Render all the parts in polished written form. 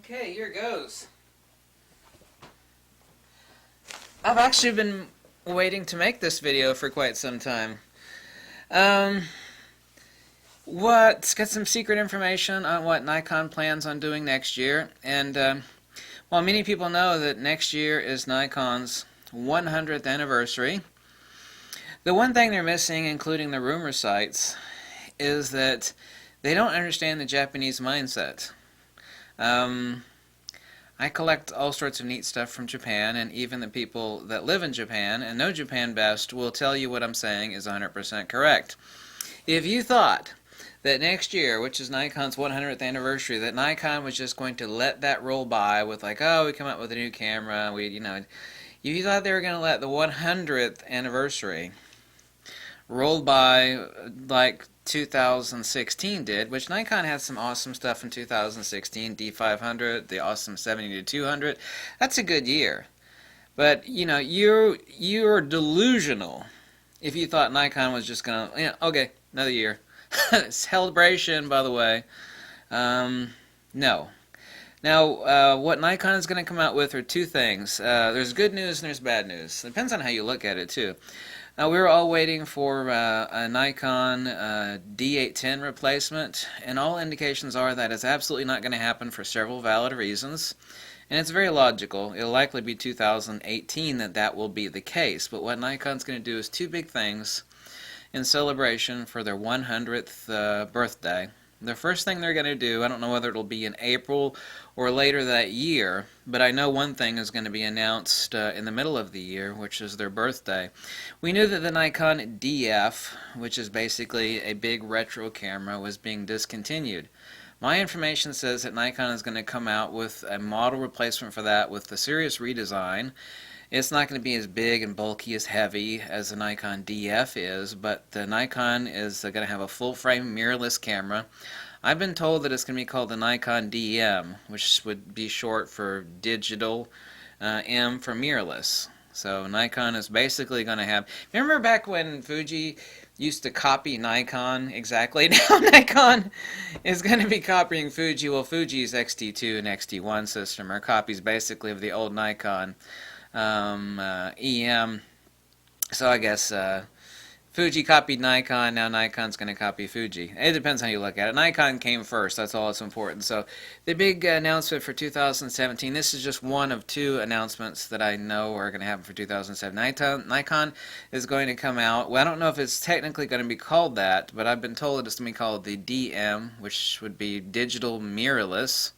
Okay, here goes. I've actually been waiting to make this video for quite some time. Um, got some secret information on what Nikon plans on doing next year, and while many people know that next year is Nikon's 100th anniversary, the one thing they're missing, including the rumor sites, is that they don't understand the Japanese mindset. I collect all sorts of neat stuff from Japan, and even the people that live in Japan and know Japan best will tell you what I'm saying is 100% correct. If you thought that next year, which is Nikon's 100th anniversary, that Nikon was just going to let that roll by with like, oh, we come out with a new camera, you thought they were going to let the 100th anniversary roll by like 2016 did, which Nikon had some awesome stuff in 2016, D500, the awesome 70-200. That's a good year. But, you're delusional if you thought Nikon was just going to, okay, another year. Celebration, by the way. No. Now, what Nikon is going to come out with are two things. There's good news and there's bad news. It depends on how you look at it, too. Now, we were all waiting for a Nikon D810 replacement, and all indications are that it's absolutely not going to happen for several valid reasons. And it's very logical. It'll likely be 2018 that will be the case. But what Nikon's going to do is two big things in celebration for their 100th birthday. The first thing they're going to do, I don't know whether it'll be in April or later that year, but I know one thing is going to be announced in the middle of the year, which is their birthday. We knew that the Nikon DF, which is basically a big retro camera, was being discontinued. My information says that Nikon is going to come out with a model replacement for that with a serious redesign. It's not going to be as big and bulky, as heavy as the Nikon DF is, but the Nikon is going to have a full-frame mirrorless camera. I've been told that it's going to be called the Nikon DM, which would be short for digital, M for mirrorless. So Nikon is basically going to have... Remember back when Fuji used to copy Nikon exactly? Now Nikon is going to be copying Fuji. Well, Fuji's XT2 and XT1 system are copies basically of the old Nikon EM. So I guess Fuji copied Nikon, now Nikon's going to copy Fuji. It depends how you look at it. Nikon came first, that's all that's important. So the big announcement for 2017, this is just one of two announcements that I know are going to happen for 2017. Nikon is going to come out, well, I don't know if it's technically going to be called that, but I've been told it's going to be called the DM, which would be digital mirrorless,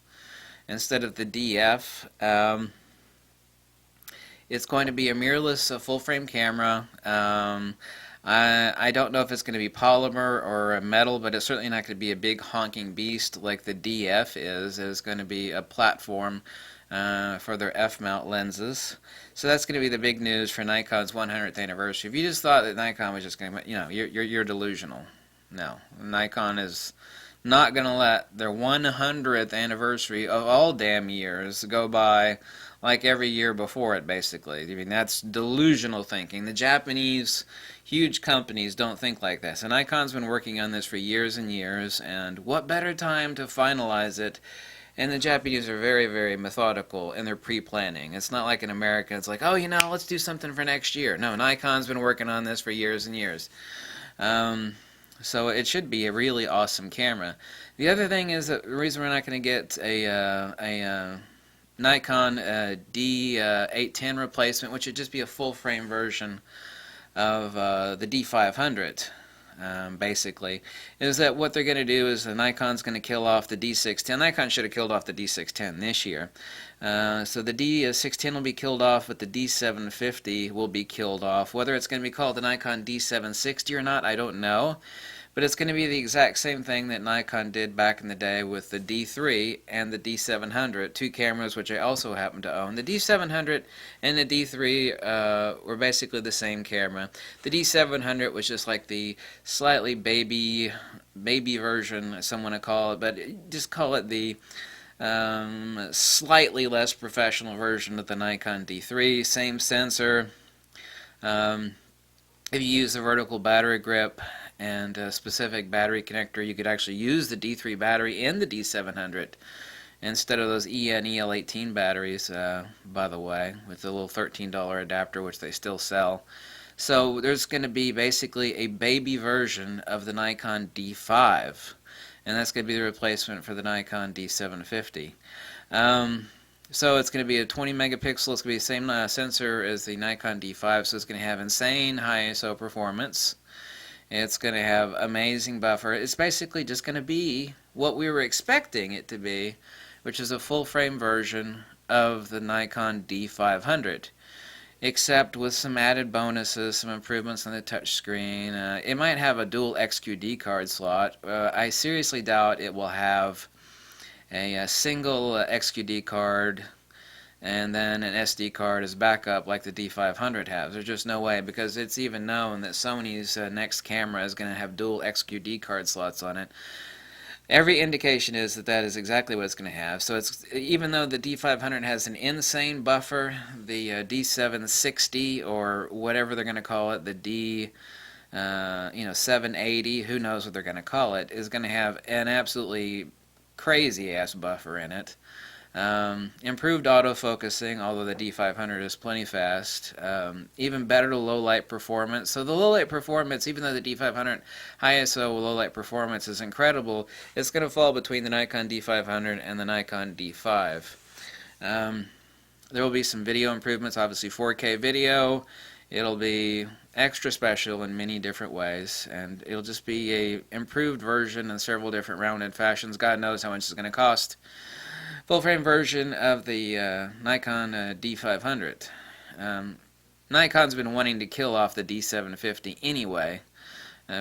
instead of the DF. It's going to be a mirrorless full-frame camera. I don't know if it's going to be polymer or a metal, but it's certainly not going to be a big honking beast like the DF is. It's going to be a platform for their F-mount lenses. So that's going to be the big news for Nikon's 100th anniversary. If you just thought that Nikon was just going to, you're delusional. No, Nikon is not going to let their 100th anniversary of all damn years go by like every year before it, basically. I mean, that's delusional thinking. The Japanese huge companies don't think like this. And Nikon's been working on this for years and years, and what better time to finalize it? And the Japanese are very, very methodical in their pre-planning. It's not like in America, it's like, oh, let's do something for next year. No, Nikon's been working on this for years and years. So it should be a really awesome camera. The other thing is that the reason we're not going to get a Nikon D810 replacement, which would just be a full-frame version of the D500, basically, is that what they're going to do is the Nikon's going to kill off the D610. Nikon should have killed off the D610 this year. So the D610 will be killed off, but the D750 will be killed off. Whether it's going to be called the Nikon D760 or not, I don't know. But it's going to be the exact same thing that Nikon did back in the day with the D3 and the D700, two cameras which I also happen to own. The D700 and the D3 were basically the same camera. The D700 was just like the slightly baby version, some want to call it, but just call it the slightly less professional version of the Nikon D3. Same sensor. If you use the vertical battery grip and a specific battery connector, you could actually use the D3 battery in the D700 instead of those EL18 batteries, by the way, with the little $13 adapter, which they still sell. So there's going to be basically a baby version of the Nikon D5, and that's going to be the replacement for the Nikon D750. So it's going to be a 20 megapixel. It's going to be the same sensor as the Nikon D5, so it's going to have insane high ISO performance. It's going to have amazing buffer. It's basically just going to be what we were expecting it to be, which is a full-frame version of the Nikon D500, except with some added bonuses, some improvements on the touchscreen. It might have a dual XQD card slot. I seriously doubt it will have a single XQD card and then an SD card as backup like the D500 has. There's just no way, because it's even known that Sony's next camera is going to have dual XQD card slots on it. Every indication is that that is exactly what it's going to have. So it's, even though the D500 has an insane buffer, the D760 or whatever they're going to call it, the D780, who knows what they're going to call it, is going to have an absolutely crazy ass buffer in it. Improved autofocusing, although the D500 is plenty fast. Even better low light performance. So the low light performance, even though the D500 high ISO low light performance is incredible, it's going to fall between the Nikon D500 and the Nikon D5. There will be some video improvements, obviously 4K video. It'll be extra special in many different ways, and it'll just be a improved version in several different rounded fashions. God knows how much it's going to cost. Full-frame version of the Nikon D500. Nikon's been wanting to kill off the D750 anyway,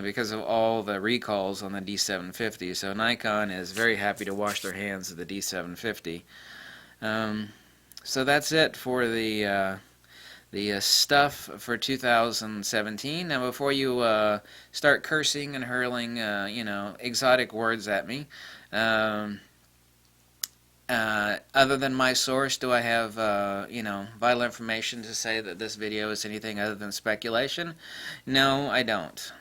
because of all the recalls on the D750, so Nikon is very happy to wash their hands of the D750. So that's it for the stuff for 2017. Now, before you start cursing and hurling, exotic words at me, other than my source, do I have, vital information to say that this video is anything other than speculation? No, I don't.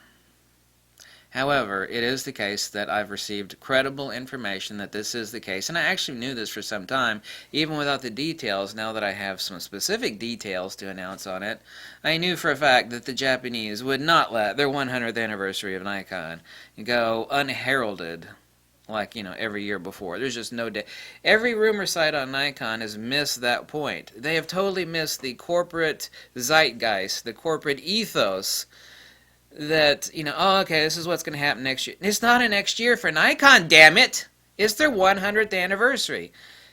However, it is the case that I've received credible information that this is the case, and I actually knew this for some time, even without the details. Now that I have some specific details to announce on it, I knew for a fact that the Japanese would not let their 100th anniversary of Nikon go unheralded like, every year before. There's just no day. Every rumor site on Nikon has missed that point. They have totally missed the corporate zeitgeist, the corporate ethos that, oh, okay, this is what's going to happen next year. It's not a next year for Nikon, damn it! It's their 100th anniversary.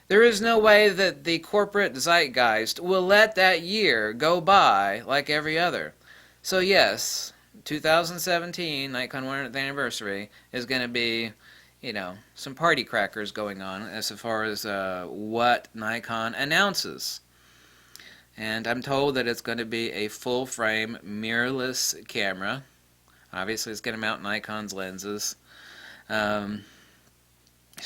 There is no way that the corporate zeitgeist will let that year go by like every other. So yes, 2017, Nikon 100th anniversary, is going to be, some party crackers going on as far as what Nikon announces. And I'm told that it's going to be a full-frame mirrorless camera. Obviously, it's going to mount Nikon's lenses. So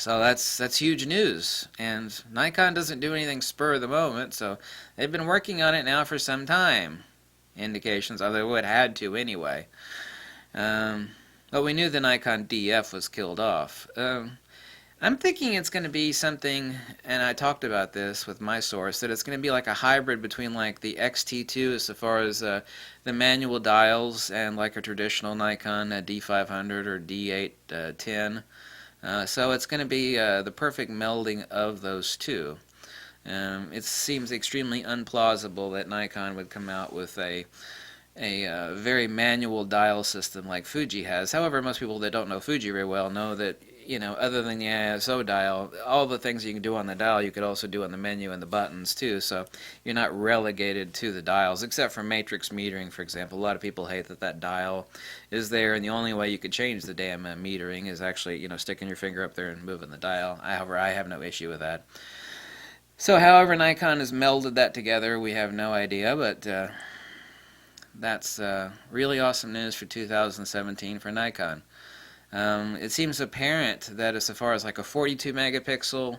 that's huge news. And Nikon doesn't do anything spur of the moment, so they've been working on it now for some time. Indications, although they would have had to anyway. But we knew the Nikon DF was killed off. I'm thinking it's going to be something, and I talked about this with my source, that it's going to be like a hybrid between like the XT2 as far as the manual dials and like a traditional Nikon D500 or D810. So it's going to be the perfect melding of those two. It seems extremely unplausible that Nikon would come out with a very manual dial system like Fuji has. However, most people that don't know Fuji very well know that, other than the ISO dial, all the things you can do on the dial you could also do on the menu and the buttons too, so you're not relegated to the dials, except for matrix metering, for example. A lot of people hate that dial is there, and the only way you could change the damn metering is actually, sticking your finger up there and moving the dial. However, I have no issue with that. So however Nikon has melded that together, we have no idea, but that's really awesome news for 2017 for Nikon. It seems apparent that as far as like a 42 megapixel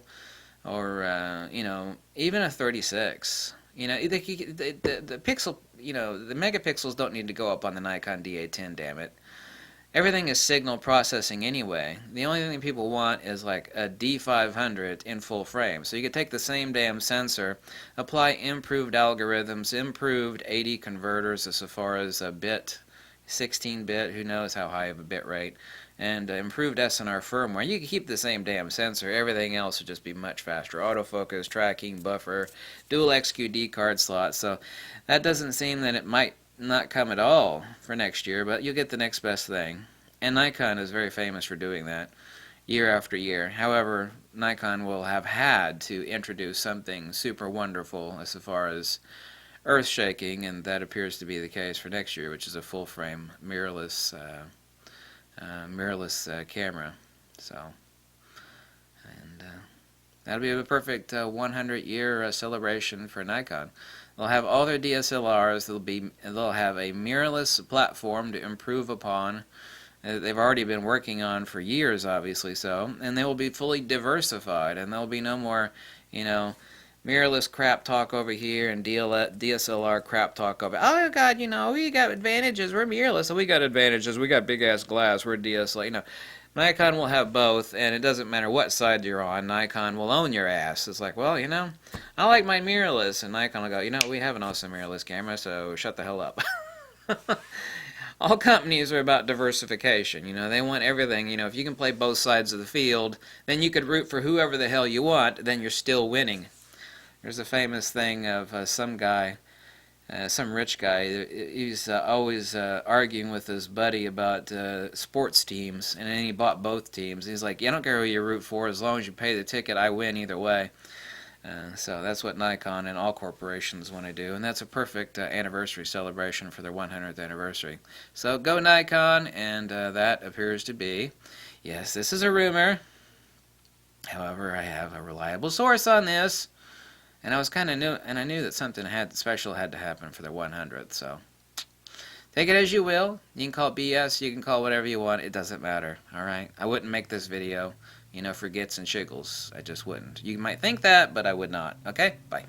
or even a 36, the pixel, the megapixels don't need to go up on the Nikon D810, damn it. everything is signal processing anyway. The only thing people want is like a D500 in full frame. So you could take the same damn sensor, apply improved algorithms, improved AD converters as far as a bit, 16-bit, who knows how high of a bit rate, and improved SNR firmware. You can keep the same damn sensor. Everything else would just be much faster. Autofocus, tracking, buffer, dual XQD card slots. So that doesn't seem that it might not come at all for next year, but you'll get the next best thing. And Nikon is very famous for doing that year after year. However, Nikon will have had to introduce something super wonderful as far as earth-shaking, and that appears to be the case for next year, which is a full-frame mirrorless camera. So, and that'll be a perfect 100-year celebration for Nikon. They'll have all their DSLRs. They'll have a mirrorless platform to improve upon. They've already been working on for years, obviously so, and they will be fully diversified, and there'll be no more, mirrorless crap talk over here and DSLR crap talk over. Oh God, we got advantages. We're mirrorless, so we got advantages. We got big ass glass. We're DSLR. Nikon will have both, and it doesn't matter what side you're on. Nikon will own your ass. It's like, well, I like my mirrorless, and Nikon will go, we have an awesome mirrorless camera, so shut the hell up. All companies are about diversification. They want everything. If you can play both sides of the field, then you could root for whoever the hell you want, then you're still winning. There's a famous thing of some guy, some rich guy. He's always arguing with his buddy about sports teams, and then he bought both teams. He's like, I don't care who you root for, as long as you pay the ticket, I win either way. So that's what Nikon and all corporations want to do, and that's a perfect anniversary celebration for their 100th anniversary. So go Nikon, and that appears to be, yes, this is a rumor. However, I have a reliable source on this, and I knew that something special had to happen for their 100th. So take it as you will. You can call it BS. You can call it whatever you want. It doesn't matter. All right. I wouldn't make this video, for gits and shiggles. I just wouldn't. You might think that, but I would not. Okay? Bye.